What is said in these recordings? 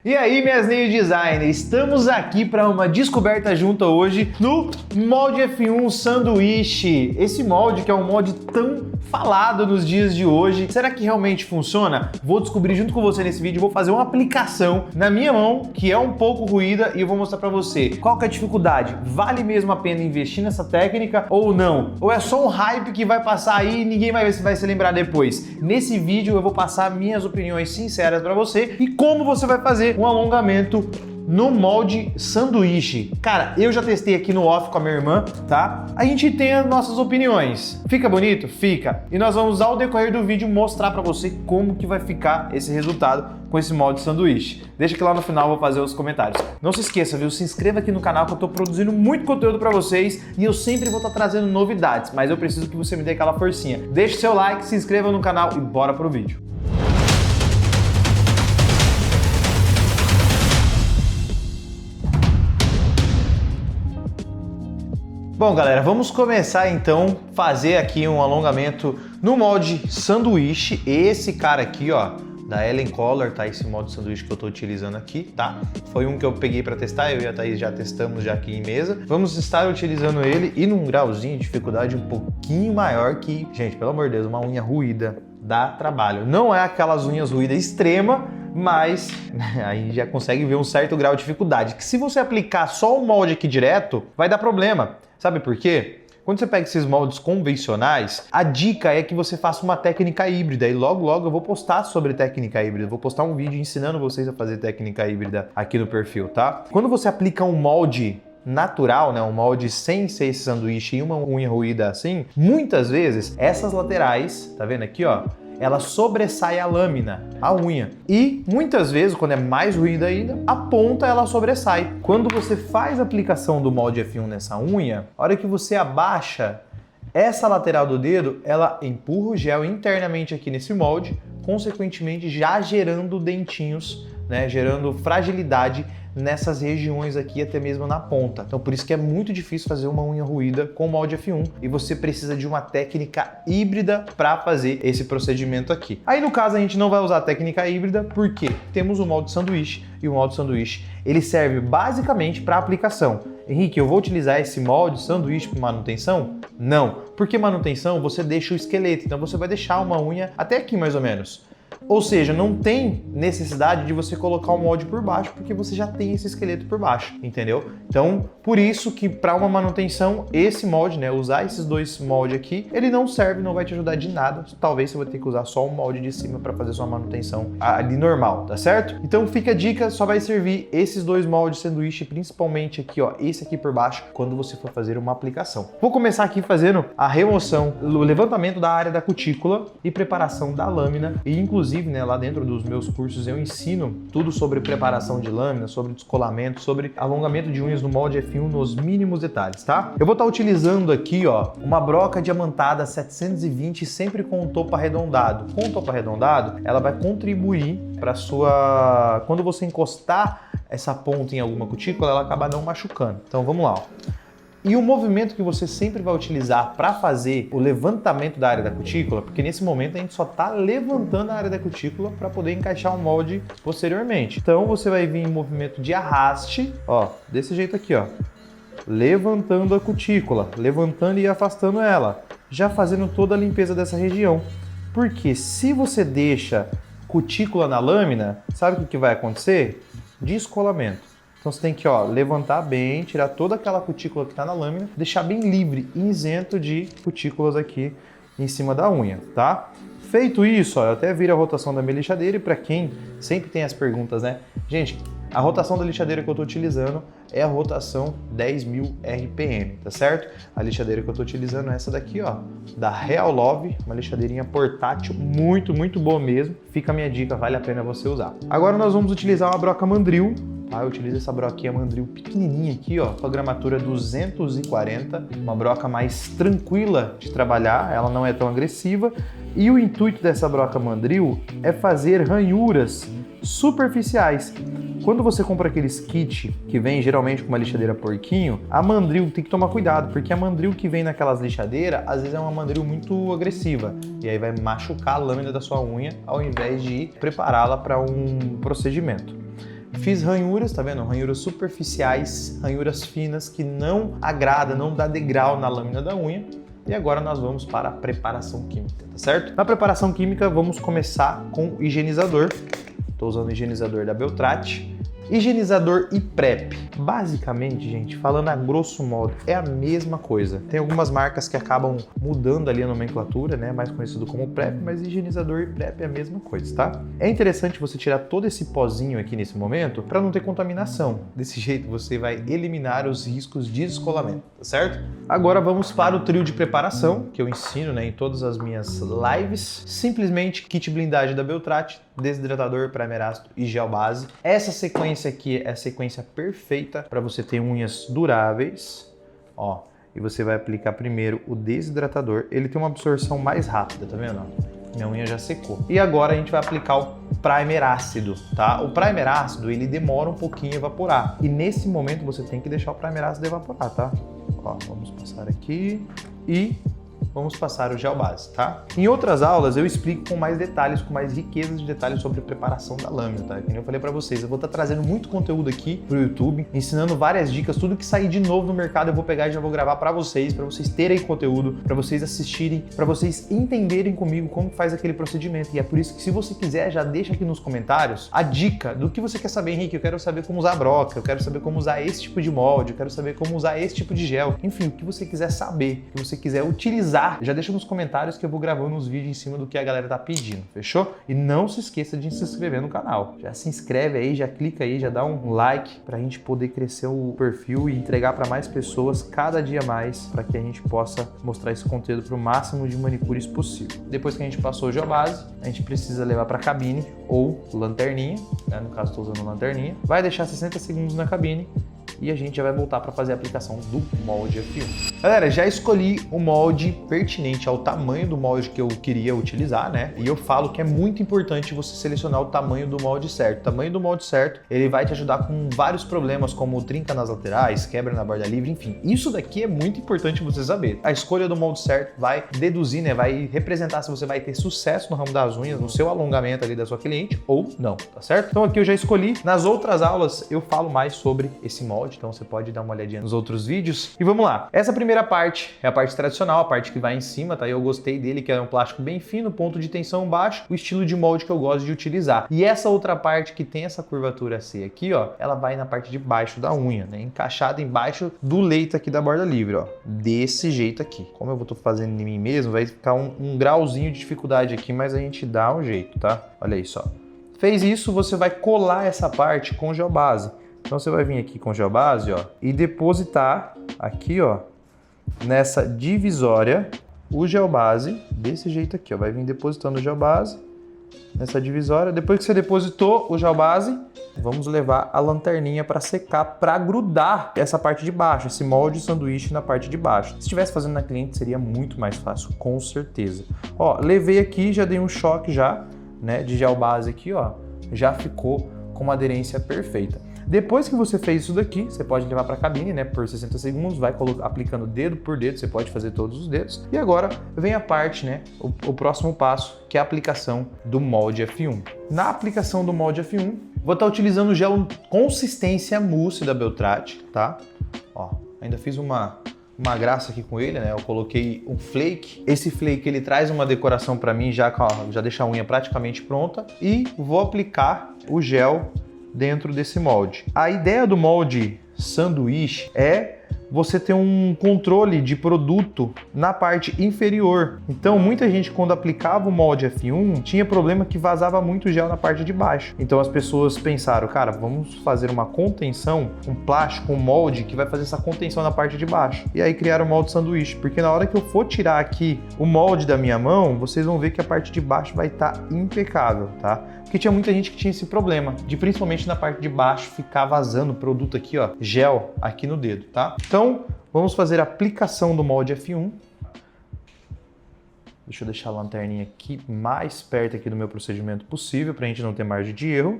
E aí, minhas nail designers, estamos aqui para uma descoberta junta hoje no molde F1 sanduíche. Esse molde que é um molde tão falado nos dias de hoje. Será que realmente funciona? Vou descobrir junto com você nesse vídeo, vou fazer uma aplicação na minha mão que é um pouco ruída e eu vou mostrar para você qual que é a dificuldade. Vale mesmo a pena investir nessa técnica ou não? Ou é só um hype que vai passar aí e ninguém vai se lembrar depois? Nesse vídeo eu vou passar minhas opiniões sinceras para você e como você vai fazer um alongamento no molde sanduíche. Cara, eu já testei aqui no off com a minha irmã, tá? A gente tem as nossas opiniões. Fica bonito? Fica. E nós vamos, ao decorrer do vídeo, mostrar pra você como que vai ficar esse resultado com esse molde sanduíche. Deixa que lá no final eu vou fazer os comentários. Não se esqueça, viu? Se inscreva aqui no canal que eu tô produzindo muito conteúdo pra vocês e eu sempre vou estar trazendo novidades, mas eu preciso que você me dê aquela forcinha. Deixe seu like, se inscreva no canal e bora pro vídeo. Bom, galera, vamos começar então a fazer aqui um alongamento no molde sanduíche. Esse cara aqui, ó, da Ellen Color, tá? Esse molde sanduíche que eu tô utilizando aqui, tá? Foi um que eu peguei para testar, eu e a Thaís já testamos já aqui em mesa. Vamos estar utilizando ele e num grauzinho de dificuldade um pouquinho maior que, gente, pelo amor de Deus, uma unha ruída dá trabalho. Não é aquelas unhas ruídas extrema, mas aí já consegue ver um certo grau de dificuldade. Que se você aplicar só o molde aqui direto, vai dar problema. Sabe por quê? Quando você pega esses moldes convencionais, a dica é que você faça uma técnica híbrida e logo eu vou postar sobre técnica híbrida. Vou postar um vídeo ensinando vocês a fazer técnica híbrida aqui no perfil, tá? Quando você aplica um molde natural, né, um molde sem ser esse sanduíche e uma unha ruída assim, muitas vezes essas laterais, tá vendo aqui, ó, ela sobressai a lâmina, a unha. E muitas vezes, quando é mais ruída ainda, a ponta ela sobressai. Quando você faz a aplicação do molde F1 nessa unha, a hora que você abaixa essa lateral do dedo, ela empurra o gel internamente aqui nesse molde, consequentemente já gerando dentinhos, né, gerando fragilidade nessas regiões aqui, até mesmo na ponta. Então por isso que é muito difícil fazer uma unha ruída com o molde F1 e você precisa de uma técnica híbrida para fazer esse procedimento aqui. Aí no caso a gente não vai usar a técnica híbrida porque temos o molde sanduíche e o molde sanduíche ele serve basicamente para aplicação. Henrique, eu vou utilizar esse molde sanduíche para manutenção? Não, porque manutenção você deixa o esqueleto, então você vai deixar uma unha até aqui mais ou menos. Ou seja, não tem necessidade de você colocar o molde por baixo, porque você já tem esse esqueleto por baixo, entendeu? Então, por isso que para uma manutenção, esse molde, né, usar esses dois moldes aqui, ele não serve, não vai te ajudar de nada. Talvez você vai ter que usar só o molde de cima para fazer sua manutenção ali normal, tá certo? Então fica a dica, só vai servir esses dois moldes sanduíche, principalmente aqui, ó, esse aqui por baixo, quando você for fazer uma aplicação. Vou começar aqui fazendo a remoção, o levantamento da área da cutícula e preparação da lâmina e inclusive, né, lá dentro dos meus cursos eu ensino tudo sobre preparação de lâmina, sobre descolamento, sobre alongamento de unhas no molde F1 nos mínimos detalhes, tá? Eu vou estar utilizando aqui, ó, uma broca diamantada 720 sempre com o topo arredondado. Com o topo arredondado, ela vai contribuir para sua... Quando você encostar essa ponta em alguma cutícula, ela acaba não machucando. Então vamos lá, ó. E o movimento que você sempre vai utilizar para fazer o levantamento da área da cutícula, porque nesse momento a gente só está levantando a área da cutícula para poder encaixar o molde posteriormente. Então você vai vir em movimento de arraste, ó, desse jeito aqui, ó, levantando a cutícula, levantando e afastando ela, já fazendo toda a limpeza dessa região. Porque se você deixa cutícula na lâmina, sabe o que vai acontecer? Descolamento. Então você tem que, ó, levantar bem, tirar toda aquela cutícula que está na lâmina, deixar bem livre, isento de cutículas aqui em cima da unha, tá? Feito isso, ó, eu até viro a rotação da minha lixadeira e para quem sempre tem as perguntas, né? Gente, a rotação da lixadeira que eu estou utilizando é a rotação 10.000 RPM, tá certo? A lixadeira que eu estou utilizando é essa daqui, ó, da Real Love, uma lixadeirinha portátil, muito boa mesmo. Fica a minha dica, vale a pena você usar. Agora nós vamos utilizar uma broca mandril. Eu utilizo essa broquinha mandril pequenininha aqui, ó, com a gramatura 240, uma broca mais tranquila de trabalhar, ela não é tão agressiva. E o intuito dessa broca mandril é fazer ranhuras superficiais. Quando você compra aqueles kits que vem geralmente com uma lixadeira porquinho, a mandril tem que tomar cuidado, porque a mandril que vem naquelas lixadeiras, às vezes é uma mandril muito agressiva, e aí vai machucar a lâmina da sua unha, ao invés de prepará-la para um procedimento. Fiz ranhuras, tá vendo? Ranhuras superficiais, ranhuras finas que não agrada, não dá degrau na lâmina da unha. E agora nós vamos para a preparação química, tá certo? Na preparação química vamos começar com o higienizador. Estou usando o higienizador da Beltrate. Higienizador e PrEP. Basicamente, gente, falando a grosso modo, é a mesma coisa. Tem algumas marcas que acabam mudando ali a nomenclatura, né? Mais conhecido como PrEP, mas higienizador e PrEP é a mesma coisa, tá? É interessante você tirar todo esse pozinho aqui nesse momento para não ter contaminação. Desse jeito você vai eliminar os riscos de descolamento, tá certo? Agora vamos para o trio de preparação, que eu ensino, né, em todas as minhas lives. Simplesmente kit blindagem da Beltrate, desidratador, primer ácido e gel base. Essa sequência aqui é a sequência perfeita para você ter unhas duráveis, ó. E você vai aplicar primeiro o desidratador. Ele tem uma absorção mais rápida, tá vendo? Minha unha já secou. E agora a gente vai aplicar o primer ácido, tá? O primer ácido, ele demora um pouquinho a evaporar. E nesse momento você tem que deixar o primer ácido evaporar, tá? Ó, vamos passar aqui e vamos passar o gel base, tá? Em outras aulas eu explico com mais detalhes, com mais riqueza de detalhes sobre a preparação da lâmina, tá? Como eu falei pra vocês, eu vou estar trazendo muito conteúdo aqui pro YouTube, ensinando várias dicas, tudo que sair de novo no mercado eu vou pegar e já vou gravar pra vocês terem conteúdo, pra vocês assistirem, pra vocês entenderem comigo como faz aquele procedimento. E é por isso que se você quiser, já deixa aqui nos comentários a dica do que você quer saber, Henrique. Eu quero saber como usar a broca, eu quero saber como usar esse tipo de molde, eu quero saber como usar esse tipo de gel. Enfim, o que você quiser saber, o que você quiser utilizar, já deixa nos comentários que eu vou gravando uns vídeos em cima do que a galera tá pedindo, fechou? E não se esqueça de se inscrever no canal. Já se inscreve aí, já clica aí, já dá um like pra gente poder crescer o perfil e entregar para mais pessoas cada dia mais, para que a gente possa mostrar esse conteúdo para o máximo de manicures possível. Depois que a gente passou o gel base, a gente precisa levar para cabine ou lanterninha, né? No caso estou usando lanterninha. Vai deixar 60 segundos na cabine e a gente já vai voltar para fazer a aplicação do molde F1. Galera, já escolhi o molde pertinente ao tamanho do molde que eu queria utilizar, né? E eu falo que é muito importante você selecionar o tamanho do molde certo. O tamanho do molde certo, ele vai te ajudar com vários problemas, como trinca nas laterais, quebra na borda livre, enfim. Isso daqui é muito importante você saber. A escolha do molde certo vai deduzir, né? Vai representar se você vai ter sucesso no ramo das unhas, no seu alongamento ali da sua cliente ou não, tá certo? Então aqui eu já escolhi. Nas outras aulas eu falo mais sobre esse molde, então você pode dar uma olhadinha nos outros vídeos. E vamos lá. Essa primeira parte é a parte tradicional, a parte que vai em cima, tá? Eu gostei dele, que é um plástico bem fino, ponto de tensão baixo, o estilo de molde que eu gosto de utilizar. E essa outra parte que tem essa curvatura C aqui, ó, ela vai na parte de baixo da unha, né? Encaixada embaixo do leito aqui da borda livre, ó. Desse jeito aqui. Como eu tô fazendo em mim mesmo, vai ficar um grauzinho de dificuldade aqui, mas a gente dá um jeito, tá? Olha isso, ó. Fez isso, você vai colar essa parte com gel base. Então você vai vir aqui com gel base, ó, e depositar aqui, ó, nessa divisória o gel base, desse jeito aqui, ó. Vai vir depositando o gel base nessa divisória. Depois que você depositou o gel base, vamos levar a lanterninha para secar, para grudar essa parte de baixo, esse molde sanduíche na parte de baixo. Se estivesse fazendo na cliente, seria muito mais fácil, com certeza. Ó, levei aqui, já dei um choque já, né, de gel base aqui, ó. Já ficou com uma aderência perfeita. Depois que você fez isso daqui, você pode levar para a cabine, né, por 60 segundos, vai aplicando dedo por dedo, você pode fazer todos os dedos. E agora vem a parte, né, o próximo passo, que é a aplicação do molde F1. Na aplicação do molde F1, vou estar utilizando o gel consistência mousse da Beltrate, tá? Ó, ainda fiz uma graça aqui com ele, né? Eu coloquei um flake. Esse flake, ele traz uma decoração para mim, já deixa a unha praticamente pronta. E vou aplicar o gel dentro desse molde. A ideia do molde sanduíche é você ter um controle de produto na parte inferior. Então, muita gente, quando aplicava o molde F1, tinha problema que vazava muito gel na parte de baixo. Então, as pessoas pensaram, cara, vamos fazer uma contenção, um plástico, um molde que vai fazer essa contenção na parte de baixo. E aí criaram o molde sanduíche, porque na hora que eu for tirar aqui o molde da minha mão, vocês vão ver que a parte de baixo vai estar impecável, tá? Porque tinha muita gente que tinha esse problema, de principalmente na parte de baixo ficar vazando produto aqui, ó, gel aqui no dedo, tá? Então, vamos fazer a aplicação do molde F1. Deixa eu deixar a lanterninha aqui mais perto aqui do meu procedimento possível, para a gente não ter margem de erro.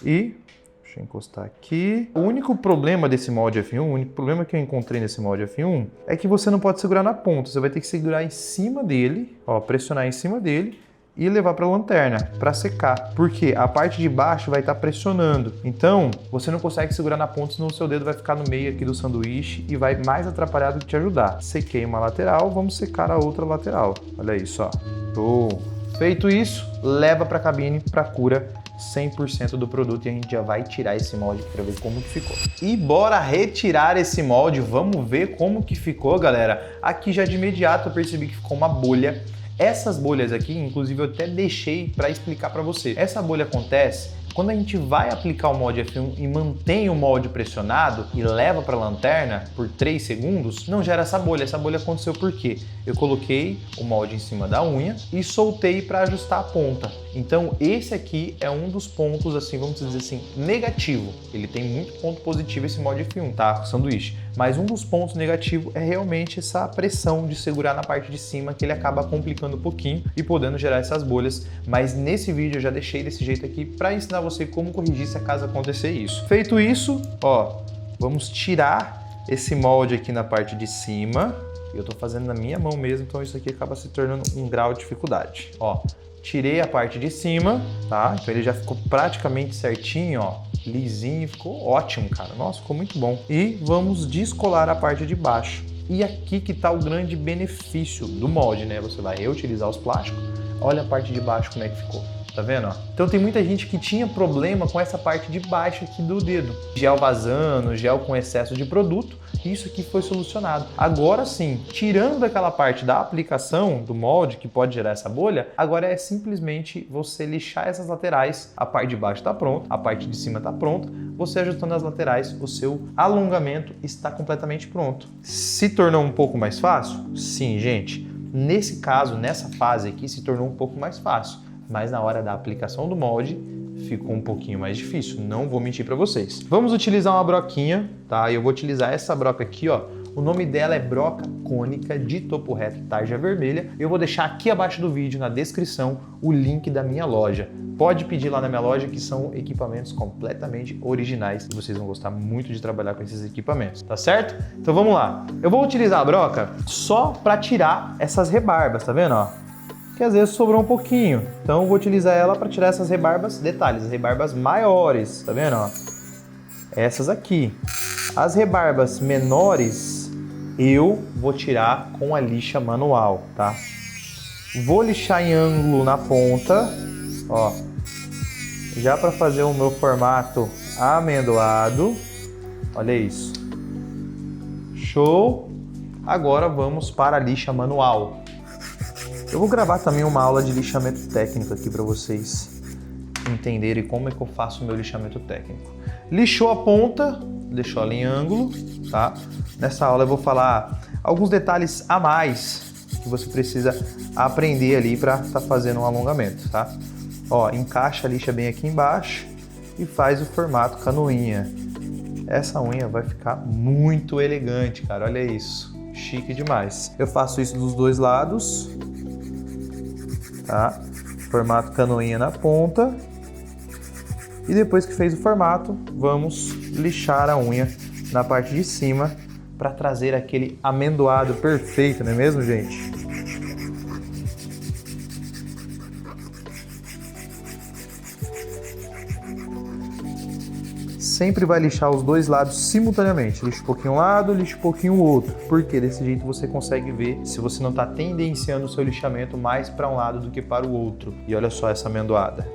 E deixa eu encostar aqui. O único problema desse molde F1, o único problema que eu encontrei nesse molde F1 é que você não pode segurar na ponta. Você vai ter que segurar em cima dele, ó, pressionar em cima dele e levar para a lanterna para secar, porque a parte de baixo vai estar pressionando. Então, você não consegue segurar na ponta, senão o seu dedo vai ficar no meio aqui do sanduíche e vai mais atrapalhar do que te ajudar. Sequei uma lateral, vamos secar a outra lateral. Olha isso, ó. Feito isso, leva para a cabine para cura 100% do produto e a gente já vai tirar esse molde para ver como que ficou. E bora retirar esse molde, vamos ver como que ficou, galera. Aqui já de imediato eu percebi que ficou uma bolha. Essas bolhas aqui, inclusive eu até deixei para explicar para você. Essa bolha acontece quando a gente vai aplicar o molde F1 e mantém o molde pressionado e leva para a lanterna por 3 segundos, não gera essa bolha. Essa bolha aconteceu porque eu coloquei o molde em cima da unha e soltei para ajustar a ponta. Então esse aqui é um dos pontos, assim, vamos dizer assim, negativo. Ele tem muito ponto positivo esse molde F1, tá? Sanduíche. Mas um dos pontos negativos é realmente essa pressão de segurar na parte de cima, que ele acaba complicando um pouquinho e podendo gerar essas bolhas. Mas nesse vídeo eu já deixei desse jeito aqui para ensinar você como corrigir se acaso acontecer isso. Feito isso, ó, vamos tirar esse molde aqui na parte de cima. Eu tô fazendo na minha mão mesmo, então isso aqui acaba se tornando um grau de dificuldade. Ó, tirei a parte de cima, tá? Então ele já ficou praticamente certinho, ó, lisinho, ficou ótimo, cara. Nossa, ficou muito bom. E vamos descolar a parte de baixo. E aqui que tá o grande benefício do molde, né? Você vai reutilizar os plásticos. Olha a parte de baixo como é que ficou. Tá vendo? Ó? Então tem muita gente que tinha problema com essa parte de baixo aqui do dedo. Gel vazando, gel com excesso de produto. Isso aqui foi solucionado. Agora sim, tirando aquela parte da aplicação do molde que pode gerar essa bolha, agora é simplesmente você lixar essas laterais. A parte de baixo está pronta, a parte de cima está pronta. Você ajustando as laterais, o seu alongamento está completamente pronto. Se tornou um pouco mais fácil? Sim, gente. Nesse caso, nessa fase aqui, se tornou um pouco mais fácil. Mas na hora da aplicação do molde ficou um pouquinho mais difícil, não vou mentir para vocês. Vamos utilizar uma broquinha, tá? Eu vou utilizar essa broca aqui, ó. O nome dela é broca cônica de topo reto tarja vermelha. Eu vou deixar aqui abaixo do vídeo, na descrição, o link da minha loja. Pode pedir lá na minha loja, que são equipamentos completamente originais e vocês vão gostar muito de trabalhar com esses equipamentos, tá certo? Então vamos lá. Eu vou utilizar a broca só para tirar essas rebarbas, tá vendo, ó? Que às vezes sobrou um pouquinho. Então eu vou utilizar ela para tirar essas rebarbas, detalhes, as rebarbas maiores, tá vendo, ó? Essas aqui. As rebarbas menores eu vou tirar com a lixa manual, tá? Vou lixar em ângulo na ponta, ó. Já para fazer o meu formato amendoado. Olha isso. Show! Agora vamos para a lixa manual. Eu vou gravar também uma aula de lixamento técnico aqui para vocês entenderem como é que eu faço o meu lixamento técnico. Lixou a ponta, deixou ela em ângulo, tá? Nessa aula eu vou falar alguns detalhes a mais que você precisa aprender ali para estar fazendo um alongamento, tá? Ó, encaixa a lixa bem aqui embaixo e faz o formato com a unha. Essa unha vai ficar muito elegante, cara, olha isso, chique demais. Eu faço isso dos dois lados. Tá? Formato canoinha na ponta. E depois que fez o formato, vamos lixar a unha na parte de cima para trazer aquele amendoado perfeito, não é mesmo, gente? Sempre vai lixar os dois lados simultaneamente. Lixa um pouquinho um lado, lixa um pouquinho o outro. Porque desse jeito você consegue ver se você não está tendenciando o seu lixamento mais para um lado do que para o outro. E olha só essa amendoada.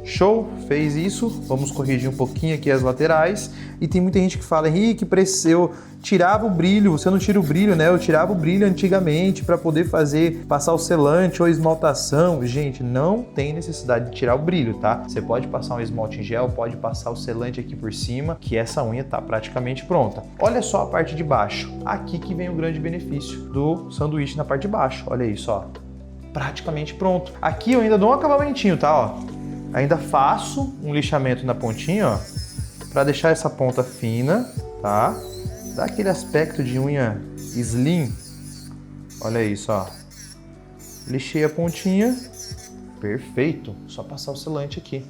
Show? Fez isso. Vamos corrigir um pouquinho aqui as laterais. E tem muita gente que fala, Henrique, eu tirava o brilho. Você não tira o brilho, né? Eu tirava o brilho antigamente para poder passar o selante ou esmaltação. Gente, não tem necessidade de tirar o brilho, tá? Você pode passar um esmalte em gel, pode passar o selante aqui por cima, que essa unha tá praticamente pronta. Olha só a parte de baixo. Aqui que vem o grande benefício do sanduíche na parte de baixo. Olha isso, ó. Praticamente pronto. Aqui eu ainda dou um acabamentinho, tá? Ó. Ainda faço um lixamento na pontinha, ó, para deixar essa ponta fina, tá? Dá aquele aspecto de unha slim. Olha isso, ó. Lixei a pontinha. Perfeito. Só passar o selante aqui.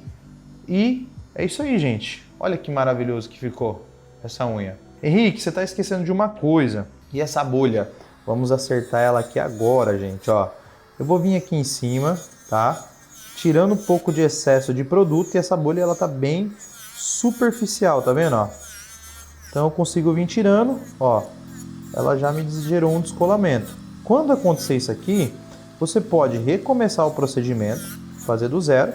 E é isso aí, gente. Olha que maravilhoso que ficou essa unha. Henrique, você tá esquecendo de uma coisa. E essa bolha? Vamos acertar ela aqui agora, gente, ó. Eu vou vir aqui em cima, tá? Tirando um pouco de excesso de produto e essa bolha ela tá bem superficial, tá vendo, ó? Então eu consigo vir tirando, ó, ela já me gerou um descolamento. Quando acontecer isso aqui, você pode recomeçar o procedimento, fazer do zero,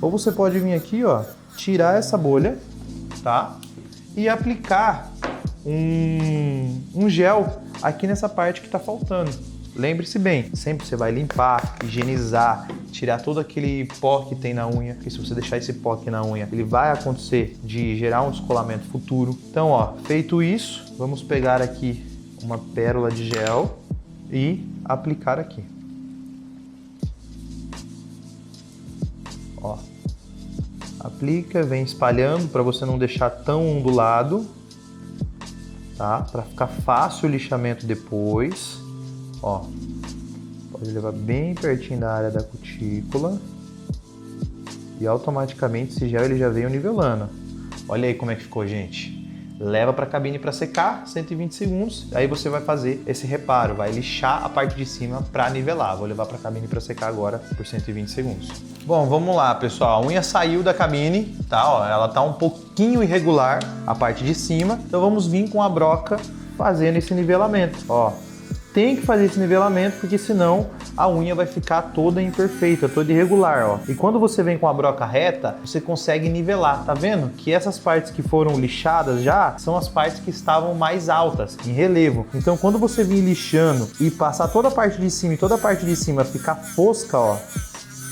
ou você pode vir aqui, ó, tirar essa bolha, tá? E aplicar um gel aqui nessa parte que tá faltando. Lembre-se bem, sempre você vai limpar, higienizar, tirar todo aquele pó que tem na unha, porque se você deixar esse pó aqui na unha, ele vai acontecer de gerar um descolamento futuro. Então, ó, feito isso, vamos pegar aqui uma pérola de gel e aplicar aqui. Ó, aplica, vem espalhando para você não deixar tão ondulado, tá? Para ficar fácil o lixamento depois. Ó, pode levar bem pertinho da área da cutícula e automaticamente esse gel ele já veio nivelando. Olha aí como é que ficou, gente. Leva para a cabine para secar, 120 segundos, aí você vai fazer esse reparo, vai lixar a parte de cima para nivelar. Vou levar para a cabine para secar agora por 120 segundos. Bom, vamos lá, pessoal. A unha saiu da cabine, tá? Ó, ela tá um pouquinho irregular, a parte de cima. Então vamos vir com a broca fazendo esse nivelamento, ó. Tem que fazer esse nivelamento porque senão a unha vai ficar toda imperfeita, toda irregular, ó. E quando você vem com a broca reta, você consegue nivelar, tá vendo? Que essas partes que foram lixadas já são as partes que estavam mais altas, em relevo. Então quando você vir lixando e passar toda a parte de cima e toda a parte de cima ficar fosca, ó,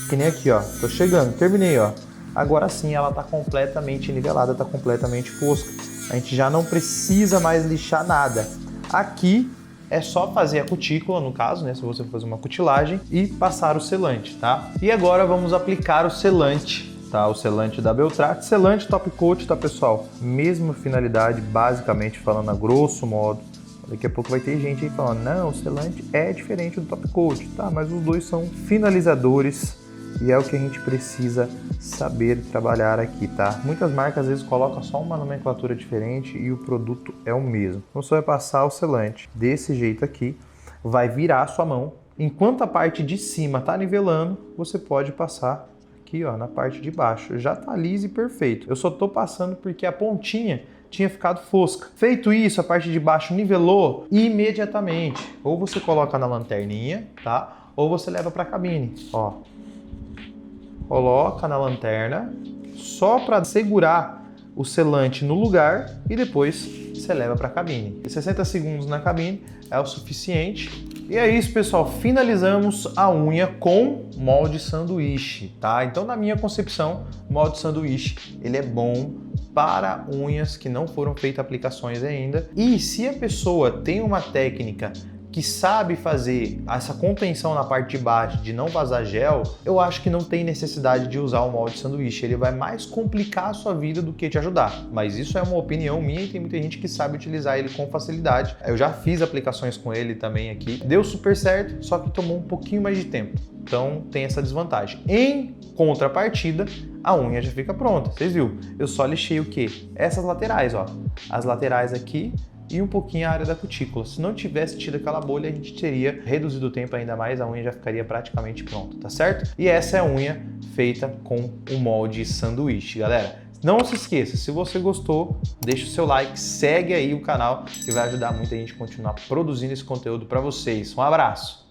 que nem aqui, ó, tô chegando, terminei, ó. Agora sim ela tá completamente nivelada, tá completamente fosca. A gente já não precisa mais lixar nada. Aqui é só fazer a cutícula, no caso, né, se você for fazer uma cutilagem, e passar o selante, tá? E agora vamos aplicar o selante, tá? O selante da Beltrate, selante top coat, tá, pessoal? Mesma finalidade, basicamente falando a grosso modo. Daqui a pouco vai ter gente aí falando, não, o selante é diferente do top coat, tá? Mas os dois são finalizadores e é o que a gente precisa saber trabalhar aqui, tá? Muitas marcas às vezes colocam só uma nomenclatura diferente e o produto é o mesmo. Então você vai passar o selante desse jeito aqui, vai virar a sua mão. Enquanto a parte de cima tá nivelando, você pode passar aqui, ó, na parte de baixo. Já tá liso e perfeito. Eu só tô passando porque a pontinha tinha ficado fosca. Feito isso, a parte de baixo nivelou imediatamente. Ou você coloca na lanterninha, tá? Ou você leva para a cabine, ó. Coloca na lanterna só para segurar o selante no lugar e depois você leva para a cabine. 60 segundos na cabine é o suficiente. E é isso, pessoal. Finalizamos a unha com molde sanduíche, tá? Então, na minha concepção, o molde sanduíche, ele é bom para unhas que não foram feitas aplicações ainda. E se a pessoa tem uma técnica que sabe fazer essa contenção na parte de baixo, de não vazar gel, eu acho que não tem necessidade de usar o molde sanduíche. Ele vai mais complicar a sua vida do que te ajudar. Mas isso é uma opinião minha e tem muita gente que sabe utilizar ele com facilidade. Eu já fiz aplicações com ele também aqui. Deu super certo, só que tomou um pouquinho mais de tempo. Então tem essa desvantagem. Em contrapartida, a unha já fica pronta. Vocês viram? Eu só lixei o quê? Essas laterais, ó. As laterais aqui e um pouquinho a área da cutícula. Se não tivesse tido aquela bolha, a gente teria reduzido o tempo ainda mais, a unha já ficaria praticamente pronta, tá certo? E essa é a unha feita com o molde sanduíche, galera. Não se esqueça, se você gostou, deixa o seu like, segue aí o canal que vai ajudar muita gente a continuar produzindo esse conteúdo para vocês. Um abraço!